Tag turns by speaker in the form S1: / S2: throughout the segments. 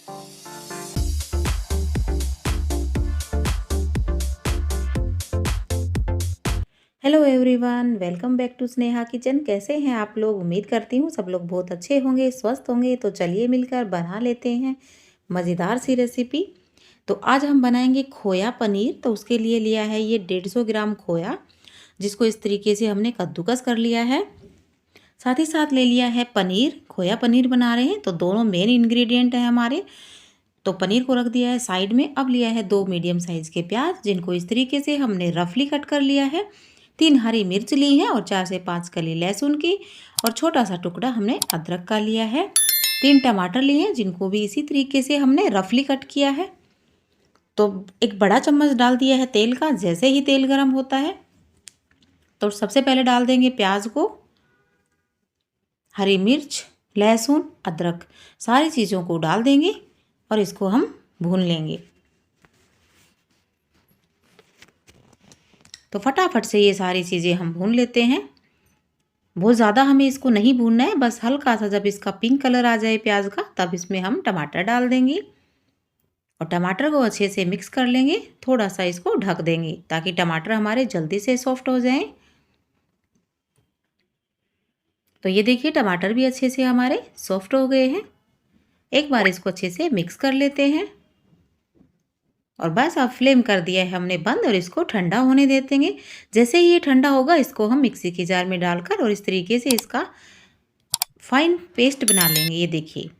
S1: Hello everyone, welcome back to Sneha kitchen. कैसे हैं आप लोग? उम्मीद करती हूँ सब लोग बहुत अच्छे होंगे, स्वस्थ होंगे। तो चलिए मिलकर बना लेते हैं मज़ेदार सी रेसिपी। तो आज हम बनाएंगे खोया पनीर। तो उसके लिए लिया है ये 150 ग्राम खोया, जिसको इस तरीके से हमने कद्दूकस कर लिया है। साथ ही साथ ले लिया है पनीर। खोया पनीर बना रहे हैं तो दोनों मेन इंग्रेडिएंट हैं हमारे। तो पनीर को रख दिया है साइड में। अब लिया है 2 मीडियम साइज़ के प्याज, जिनको इस तरीके से हमने रफली कट कर लिया है। 3 हरी मिर्च ली हैं और 4 से 5 कली लहसुन की, और छोटा सा टुकड़ा हमने अदरक का लिया है। 3 टमाटर लिए हैं, जिनको भी इसी तरीके से हमने रफली कट किया है। तो एक बड़ा चम्मच डाल दिया है तेल का। जैसे ही तेल गर्म होता है तो सबसे पहले डाल देंगे प्याज को, हरी मिर्च, लहसुन, अदरक, सारी चीज़ों को डाल देंगे और इसको हम भून लेंगे। तो फटाफट से ये सारी चीज़ें हम भून लेते हैं। बहुत ज़्यादा हमें इसको नहीं भूनना है, बस हल्का सा जब इसका पिंक कलर आ जाए प्याज का, तब इसमें हम टमाटर डाल देंगे और टमाटर को अच्छे से मिक्स कर लेंगे। थोड़ा सा इसको ढक देंगे ताकि टमाटर हमारे जल्दी से सॉफ्ट हो जाएं। तो ये देखिए टमाटर भी अच्छे से हमारे सॉफ्ट हो गए हैं। एक बार इसको अच्छे से मिक्स कर लेते हैं और बस अब फ्लेम कर दिया है हमने बंद और इसको ठंडा होने दे देंगे। जैसे ही ये ठंडा होगा इसको हम मिक्सी के जार में डालकर और इस तरीके से इसका फाइन पेस्ट बना लेंगे। ये देखिए।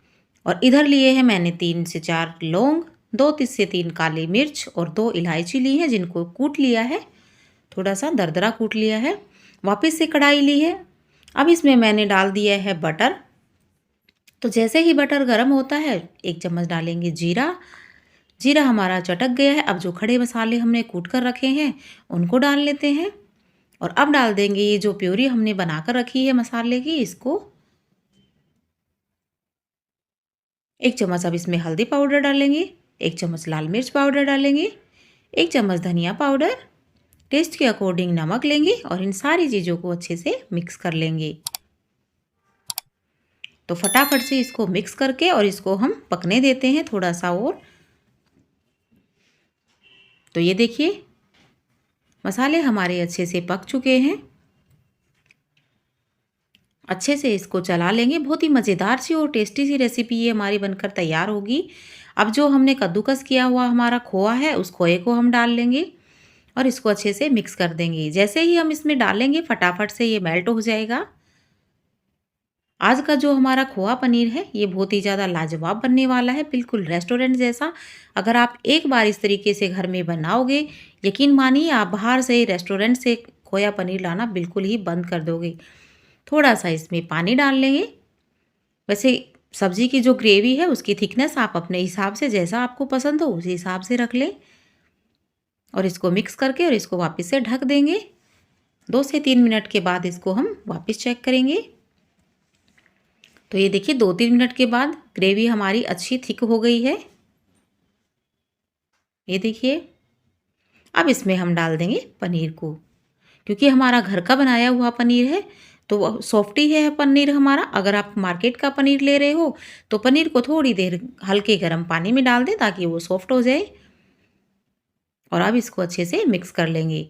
S1: और इधर लिए हैं मैंने 3 से 4 लौंग, 2 से 3 काली मिर्च और 2 इलायची ली है, जिनको कूट लिया है, थोड़ा सा दरदरा कूट लिया है। वापस से कढ़ाई ली है। अब इसमें मैंने डाल दिया है बटर। तो जैसे ही बटर गर्म होता है 1 चम्मच डालेंगे जीरा। जीरा हमारा चटक गया है। अब जो खड़े मसाले हमने कूट कर रखे हैं उनको डाल लेते हैं और अब डाल देंगे ये जो प्यूरी हमने बनाकर रखी है मसाले की, इसको। 1 चम्मच अब इसमें हल्दी पाउडर डालेंगे, 1 चम्मच लाल मिर्च पाउडर डालेंगे, 1 चम्मच धनिया पाउडर, टेस्ट के अकॉर्डिंग नमक लेंगे और इन सारी चीज़ों को अच्छे से मिक्स कर लेंगे। तो फटाफट से इसको मिक्स करके और इसको हम पकने देते हैं थोड़ा सा और। तो ये देखिए मसाले हमारे अच्छे से पक चुके हैं। अच्छे से इसको चला लेंगे। बहुत ही मज़ेदार सी और टेस्टी सी रेसिपी ये हमारी बनकर तैयार होगी। अब जो हमने कद्दूकस किया हुआ हमारा खोआ है, उस खोए को हम डाल लेंगे और इसको अच्छे से मिक्स कर देंगे। जैसे ही हम इसमें डालेंगे फटाफट से ये मेल्ट हो जाएगा। आज का जो हमारा खोआ पनीर है ये बहुत ही ज़्यादा लाजवाब बनने वाला है, बिल्कुल रेस्टोरेंट जैसा। अगर आप एक बार इस तरीके से घर में बनाओगे, यकीन मानिए आप बाहर से रेस्टोरेंट से खोया पनीर लाना बिल्कुल ही बंद कर दोगे। थोड़ा सा इसमें पानी डाल लेंगे। वैसे सब्ज़ी की जो ग्रेवी है उसकी थिकनेस आप अपने हिसाब से, जैसा आपको पसंद हो उसी हिसाब से रख लें और इसको मिक्स करके और इसको वापस से ढक देंगे। 2 से 3 मिनट के बाद इसको हम वापस चेक करेंगे। तो ये देखिए 2-3 मिनट के बाद ग्रेवी हमारी अच्छी थिक हो गई है। ये देखिए। अब इसमें हम डाल देंगे पनीर को। क्योंकि हमारा घर का बनाया हुआ पनीर है तो सॉफ्ट ही है पनीर हमारा। अगर आप मार्केट का पनीर ले रहे हो तो पनीर को थोड़ी देर हल्के गर्म पानी में डाल दें ताकि वो सॉफ्ट हो जाए। और अब इसको अच्छे से मिक्स कर लेंगे।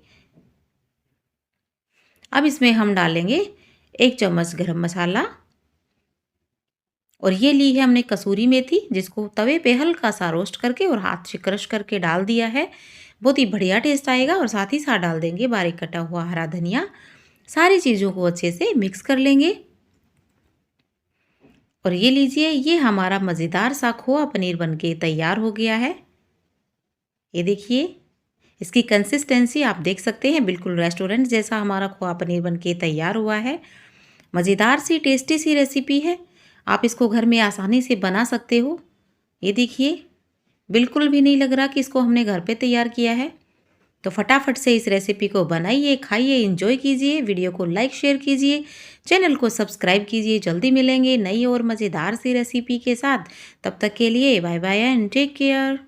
S1: अब इसमें हम डालेंगे 1 चम्मच गरम मसाला और ये ली है हमने कसूरी मेथी, जिसको तवे पे हल्का सा रोस्ट करके और हाथ से क्रश करके डाल दिया है। बहुत ही बढ़िया टेस्ट आएगा। और साथ ही साथ डाल देंगे बारीक कटा हुआ हरा धनिया। सारी चीज़ों को अच्छे से मिक्स कर लेंगे। और ये लीजिए, ये हमारा मज़ेदार सा खोआ पनीर बनके तैयार हो गया है। ये देखिए इसकी कंसिस्टेंसी आप देख सकते हैं, बिल्कुल रेस्टोरेंट जैसा हमारा खोआ पनीर बनके तैयार हुआ है। मज़ेदार सी टेस्टी सी रेसिपी है। आप इसको घर में आसानी से बना सकते हो। ये देखिए बिल्कुल भी नहीं लग रहा कि इसको हमने घर पे तैयार किया है। तो फटाफट से इस रेसिपी को बनाइए, खाइए, एंजॉय कीजिए। वीडियो को लाइक शेयर कीजिए, चैनल को सब्सक्राइब कीजिए। जल्दी मिलेंगे नई और मज़ेदार सी रेसिपी के साथ। तब तक के लिए bye bye and take care.